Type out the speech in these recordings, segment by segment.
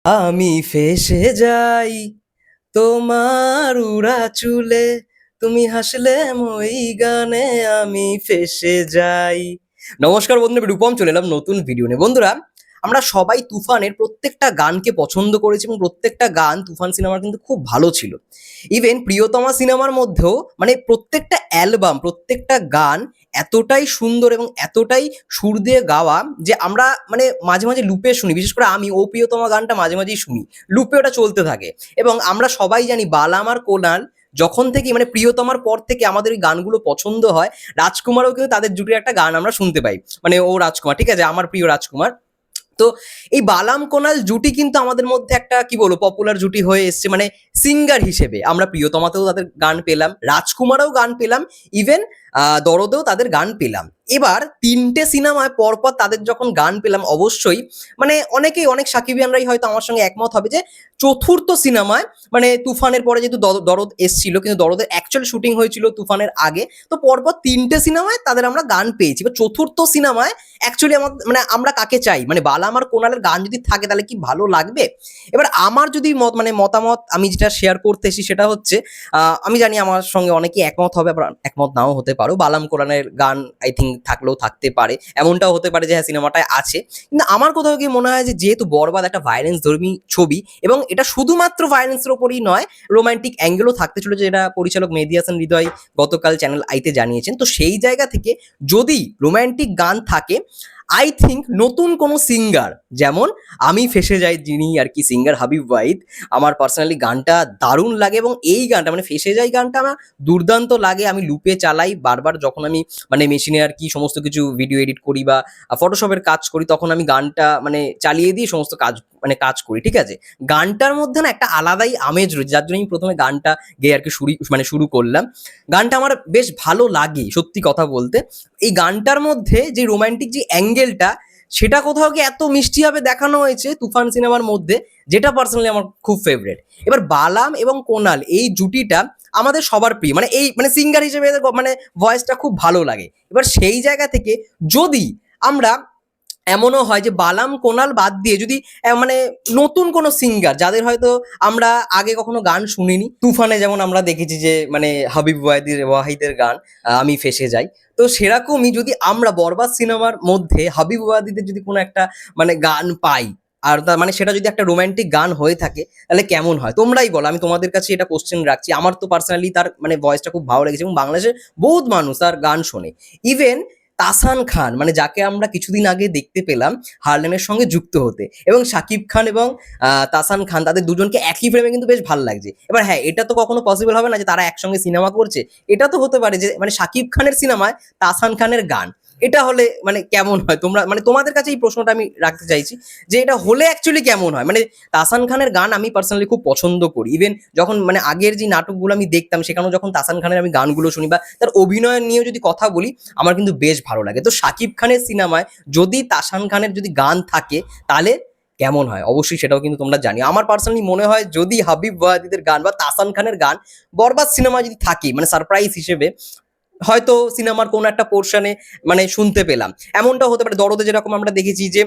আমি ফেঁসে যাই তোমার উড়া চুলে, তুমি হাসলে মই গানে আমি ফেঁসে যাই। নমস্কার বন্ধুরা, রূপম চলে এলাম নতুন ভিডিও নিয়ে। বন্ধুরা, আমরা সবাই তুফানের প্রত্যেকটা গানকে পছন্দ করেছি এবং প্রত্যেকটা গান তুফান সিনেমার কিন্তু খুব ভালো ছিল। ইভেন প্রিয়তমা সিনেমার মধ্যেও মানে প্রত্যেকটা অ্যালবাম, প্রত্যেকটা গান এতটাই সুন্দর এবং এতটাই সুর দিয়ে গাওয়া যে আমরা মানে মাঝে মাঝে লুপে শুনি। বিশেষ করে আমি ও প্রিয়তমা গানটা মাঝে মাঝেই শুনি, লুপে ওটা চলতে থাকে। এবং আমরা সবাই জানি বালাম আর কোনাল যখন থেকে মানে প্রিয়তমার পর থেকে আমাদের ওই গানগুলো পছন্দ হয়। রাজকুমারও কিন্তু তাদের জুটির একটা গান আমরা শুনতে পাই, মানে ও রাজকুমার, ঠিক আছে, আমার প্রিয় রাজকুমার। তো এই বালাম কোনাল জুটি কিন্তু আমাদের মধ্যে একটা কি বলবো পপুলার জুটি হয়ে এসছে, মানে সিঙ্গার হিসেবে আমরা প্রিয়তমাতেও তাদের গান পেলাম, রাজকুমারেও গান পেলাম, ইভেন দরদেও তাদের গান পেলাম। এবার তিনটে সিনেমায় পরপর তাদের যখন গান পেলাম, অবশ্যই মানে অনেকেই, অনেক সাকিবিয়ানরাই হয়তো আমার সঙ্গে একমত হবে যে চতুর্থ সিনেমায় মানে তুফানের পরে যেহেতু দরদ এসছিল, কিন্তু দরদের অ্যাকচুয়াল শুটিং হয়েছিল তুফানের আগে, তো পরপর তিনটে সিনেমায় তাদের আমরা গান পেয়েছি। বা চতুর্থ সিনেমায় অ্যাকচুয়ালি আমার মানে আমরা কাকে চাই, মানে বালাম আর কোনালের গান যদি থাকে তাহলে কি ভালো লাগবে। এবার আমার যদি মানে মতামত আমি যেটা শেয়ার করতে এসেছি সেটা হচ্ছে, আমি জানি আমার সঙ্গে অনেকেই একমত হবে, আবার একমত নাও হতে পারো। বালাম কোরআনের গান আই থিঙ্ক থাকলেও থাকতে পারে, এমনটাও হতে পারে যে হ্যাঁ সিনেমাটায় আছে। কিন্তু আমার কোথাও গিয়ে মনে হয় যে যেহেতু বরবাদ একটা ভায়োলেন্স ধর্মী ছবি, এবং এটা শুধুমাত্র ভায়োলেন্সের ওপরই নয়, রোমান্টিক অ্যাঙ্গেলও থাকতে ছিল, যেটা পরিচালক মেহেদী হাসান হৃদয় গতকাল চ্যানেল আইতে জানিয়েছেন। তো সেই জায়গা থেকে যদি রোমান্টিক গান থাকে, আই থিঙ্ক নতুন কোনো সিঙ্গার, যেমন আমি ফেসে যাই যিনি আর কি সিঙ্গার হাবিব ওয়াহিদ, আমার পার্সোনালি গানটা দারুণ লাগে। এবং এই গানটা মানে ফেসে যাই গানটা আমার দুর্দান্ত লাগে। আমি লুপে চালাই বারবার যখন আমি মানে মেশিনে আর কি সমস্ত কিছু ভিডিও এডিট করি বা ফটোশপের কাজ করি, তখন আমি গানটা মানে চালিয়ে দিয়ে সমস্ত কাজ মানে কাজ করি, ঠিক আছে। গানটার মধ্যে না একটা আলাদাই আমেজ রয়েছে, যার জন্য আমি প্রথমে গানটা গেয়ে আর কি শুরু করলাম। গানটা আমার বেশ ভালো লাগে সত্যি কথা বলতে। এই গানটার মধ্যে যে রোমান্টিক যে অ্যাঙ্গেলটা, সেটা কোথাও কি এত মিষ্টিভাবে দেখানো হয়েছে তুফান সিনেমার মধ্যে, যেটা পার্সোনালি আমার খুব ফেভারিট। এবার বালাম এবং কোনাল এই জুটিটা আমাদের সবার প্রিয়, মানে এই মানে সিঙ্গার হিসেবে এদের মানে ভয়েসটা খুব ভালো লাগে। এবার সেই জায়গা থেকে যদি আমরা এমনও হয় যে বালাম কোনাল বাদ দিয়ে যদি মানে নতুন কোনো সিঙ্গার, যাদের হয়তো আমরা আগে কখনো গান শুনিনি, তুফানে যেমন আমরা দেখেছি যে মানে হাবিব ওয়াহিদের গান আমি ফেসে যাই, তো সেরকমই যদি আমরা বরবাদ সিনেমার মধ্যে হাবিব ওয়াহিদের যদি কোনো একটা মানে গান পাই, আর তার মানে সেটা যদি একটা রোমান্টিক গান হয়ে থাকে, তাহলে কেমন হয় তোমরাই বলো। আমি তোমাদের কাছে এটা কোশ্চেন রাখছি। আমার তো পার্সোনালি তার মানে ভয়েসটা খুব ভালো লেগেছে, এবং বাংলাদেশের বহুত মানুষ তার গান শোনে। ইভেন তাসান খান, মানে যাকে আমরা কিছুদিন আগে দেখতে পেলাম হারলেনের সঙ্গে যুক্ত হতে, এবং শাকিব খান এবং তাসান খান, তাদের দুজনকে একই ফ্রেমে কিন্তু বেশ ভালো লাগছে। এবার হ্যাঁ, এটা তো কখনো পসিবল হবে না যে তারা একসঙ্গে সিনেমা করছে। এটা তো হতে পারে যে মানে শাকিব খানের সিনেমায় তাসান খানের গান, এটা হলে মানে কেমন হয়, তোমরা মানে তোমাদের কাছে এই প্রশ্নটা আমি রাখতে চাইছি যে এটা হলে অ্যাকচুয়ালি কেমন হয়। মানে তাসান খানের গান আমি পার্সোনালি খুব পছন্দ করি। ইভেন যখন মানে আগের যে নাটকগুলো আমি দেখতাম, সেখানেও যখন তাসান খানের আমি গানগুলো শুনি বা তার অভিনয় নিয়েও যদি কথা বলি, আমার কিন্তু বেশ ভালো লাগে। তো শাকিব খানের সিনেমায় যদি তাসান খানের যদি গান থাকে, তাহলে কেমন হয় অবশ্যই সেটাও কিন্তু তোমরা জানিও। আমার পার্সোনালি মনে হয় যদি হাবিব ওয়াহিদের গান বা তাসান খানের গান বরবাদ সিনেমা যদি থাকে, মানে সারপ্রাইজ হিসেবে হয়তো সিনেমার কোনো একটা পোর্শনে মানে শুনতে পেলাম, এমনটা হতে পারে। দরদে যেরকম আমরা দেখেছি যে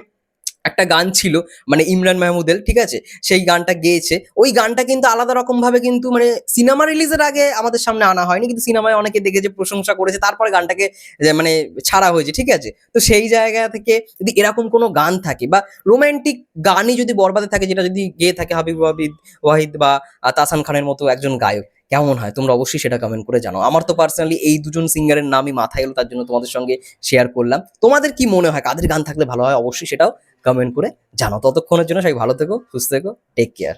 একটা গান ছিল মানে ইমরান মাহমুদের, ঠিক আছে, সেই গানটা গেয়েছে। ওই গানটা কিন্তু আলাদা রকম ভাবে কিন্তু মানে সিনেমা রিলিজের আগে আমাদের সামনে আনা হয়নি, কিন্তু সিনেমায় অনেকে দেখেছে, প্রশংসা করেছে, তারপরে গানটাকে মানে ছাড়া হয়েছে, ঠিক আছে। তো সেই জায়গা থেকে যদি এরকম কোনো গান থাকে বা রোমান্টিক গানই যদি বরবাদে থাকে, যেটা যদি গেয়ে থাকে ওয়াহিদ বা তাসান খানের মতো একজন গায়ক, কেমন হয় তোমরা অবশ্যই সেটা কমেন্ট করে জানাও। আমার তো পার্সোনালি এই দুজন সিঙ্গারের নামই মাথায় এলো, তার জন্য তোমাদের সঙ্গে শেয়ার করলাম। তোমাদের কি মনে হয় কাদের গান থাকলে ভালো হয়, অবশ্যই সেটাও কমেন্ট করে জানাও। ততক্ষণের জন্য সবাই ভালো থেকো, সুস্থ থেকো, টেক কেয়ার।